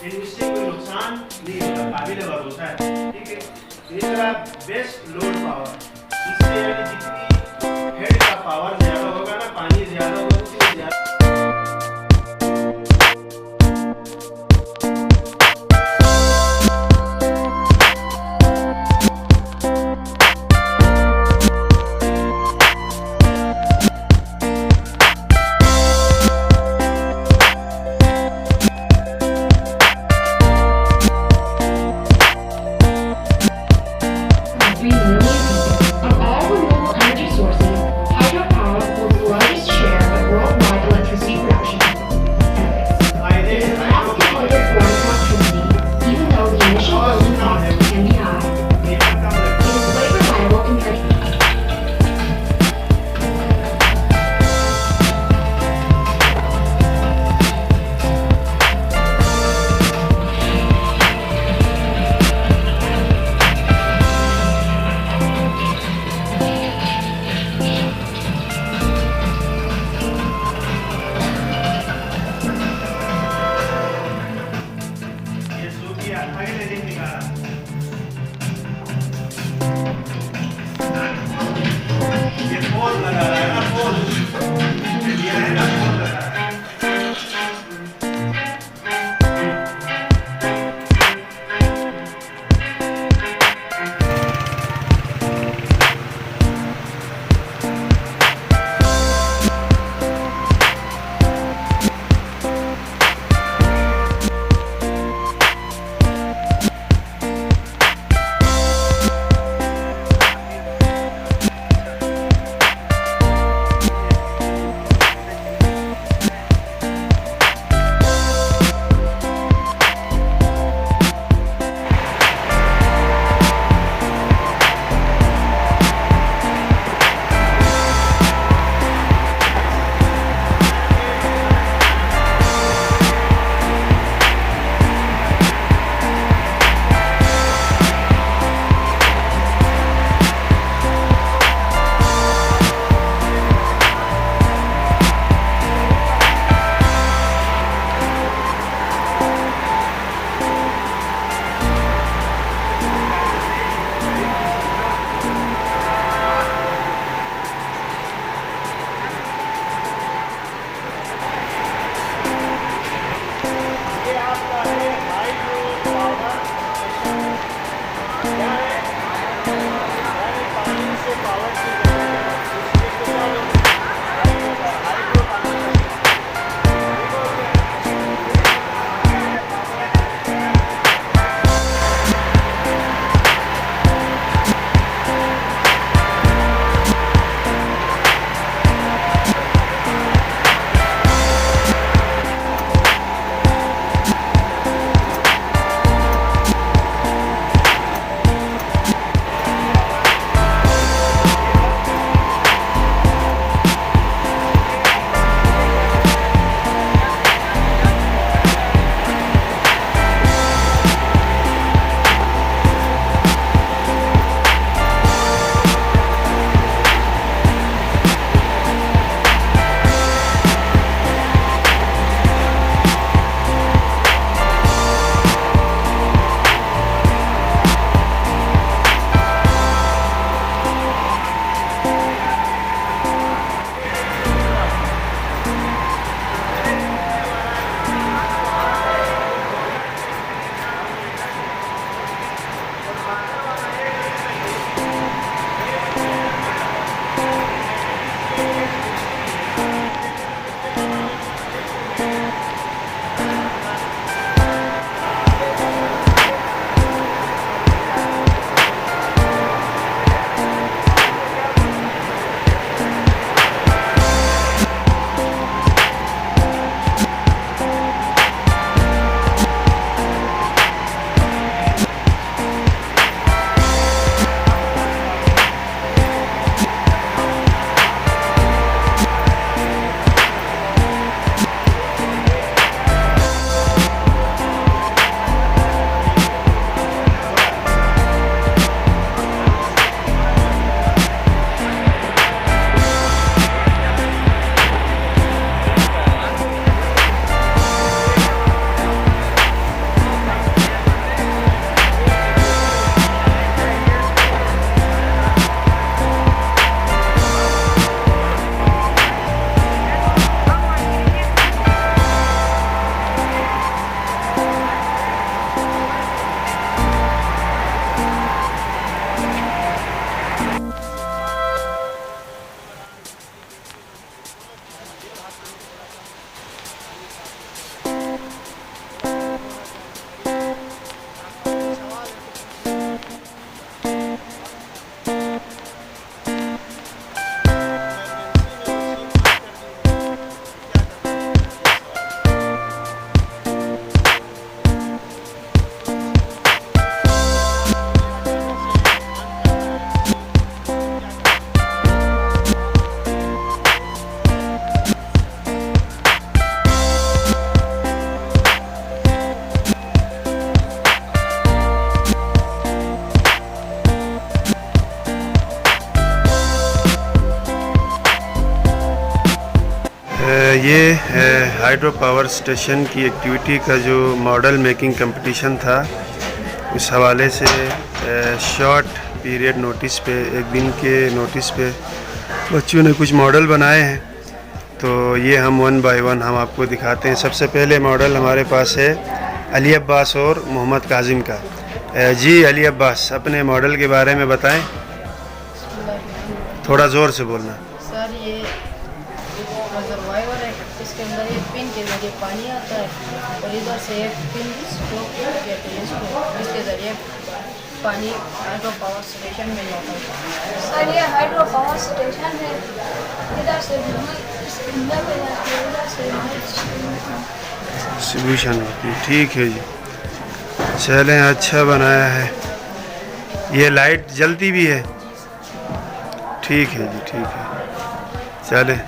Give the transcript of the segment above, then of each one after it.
Industry को नुकसान नहीं होगा, काबिल भरोसा है। ठीक है, इस तरह बेस्ट लोड पावर, इससे यानी जितनी हेड का पावर ज्यादा होगा ना, पानी ज्यादा होगा, उतनी ज्यादा Of all renewable energy sources, hydropower ये हाइड्रो पावर स्टेशन की एक्टिविटी का जो मॉडल मेकिंग कंपटीशन था, उस हवाले से शॉर्ट पीरियड नोटिस पे, एक दिन के नोटिस पे बच्चों ने कुछ मॉडल बनाए हैं। तो ये हम वन बाय वन हम आपको दिखाते हैं। सबसे पहले मॉडल हमारे पास है अली अब्बास और मोहम्मद काजिम का। जी अली अब्बास, अपने मॉडल के बारे में बताएं, थोड़ा ज़ोर से बोलना। सर ये रिजर्वायर है, इसके अंदर एक पिन के जरिए पानी आता है और इधर से एक पिन स्ट्रोक कहते हैं इसको, इसके जरिए पानी हाइड्रो पावर स्टेशन में जाता है। सर ये हाइड्रो पावर स्टेशन है, इधर से इसके अंदर में जाती है, इधर से डिस्ट्रीब्यूशन होती है। ठीक है जी, चलें, अच्छा बनाया है। ये लाइट जलती भी है? ठीक है जी, ठीक है, चलें।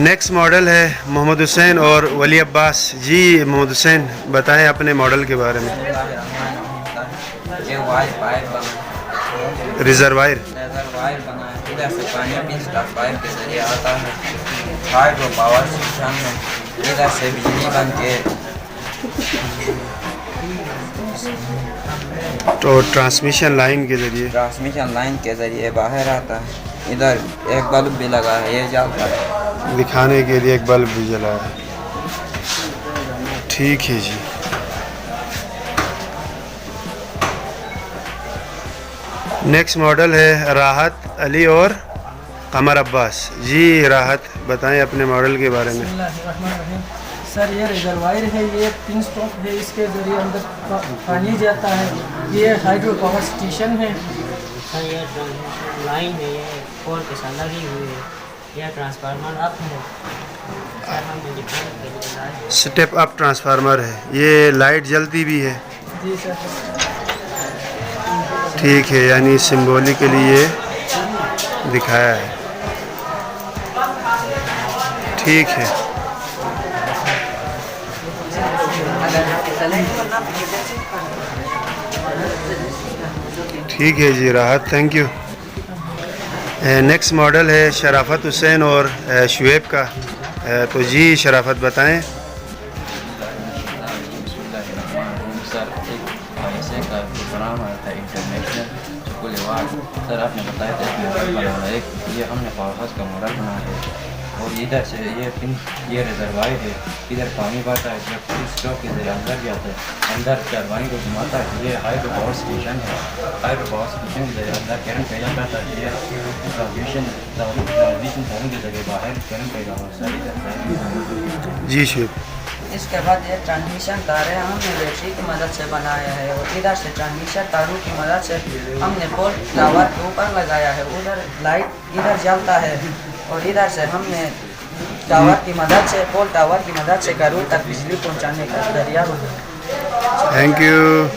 नेक्स्ट मॉडल है मोहम्मद हुसैन और वली अब्बास। जी मोहम्मद हुसैन, बताएं अपने मॉडल के बारे में। रिजर्वायर बना है, इधर से पानी पाइप के जरिए आता है हाइड्रो पावर स्टेशन में, इधर से बिजली बन के तो ट्रांसमिशन लाइन के जरिए बाहर आता है। इधर एक बल्ब भी लगा है, ये जलता है, दिखाने के लिए एक बल्ब भी जला है। ठीक है जी। नेक्स्ट मॉडल है राहत अली और कमर अब्बास। जी राहत, बताएं अपने मॉडल के बारे में। सर ये रिजर्वायर है, ये पिन स्टॉक है, इसके जरिए अंदर पानी जाता है। ये हाइड्रो पावर स्टेशन है। सर ये ट्रांसमिशन लाइन है, ये पोल के साथ लगी हुई है, ये ट्रांसफार्मर अप है। सर हमने दिखाने के लिए लाए स्टेप अप ट्रांसफार्मर है, ये लाइट जलती भी है। जी सर। ठीक है, यानी सिंबॉलिकली ये दिखाया है। ठीक है, ठीक है जी राहत, थैंक यू। नेक्स्ट मॉडल है शराफत हुसैन और शुएब का। तो जी शराफत बताएं। सर एक ऐसे का प्रोग्राम आया था इंटरनेशनल स्कूल अवार्ड, सर आपने बताया था इसमें मॉडल बनाना है। ये हमने पावर हाउस का मॉडल बनाया है और इधर से ये रिजर्वायर है, इधर पानी बहता है, जब स्टॉक के जरिए अंदर जाता है, अंदर टरबाइन को घुमाता है। ये हाइड्रो पावर स्टेशन है, हाइड्रो पावर स्टेशन के जरिए अंदर करंट पैदा करता है। ये ट्रांसमिशन होने के जरिए बाहर करंट पैदा होता है। जी शुभ। इसके बाद ये ट्रांसमिशन तार है, हमने बैटरी की मदद से बनाया है और इधर से ट्रांसमिशन तारों की मदद से हमने पोल टावर के ऊपर लगाया है। उधर लाइट इधर जलता है और इधर से हमने टावर की मदद से, पोल टावर की मदद से घरों तक बिजली पहुंचाने का जरिया बना। Thank you.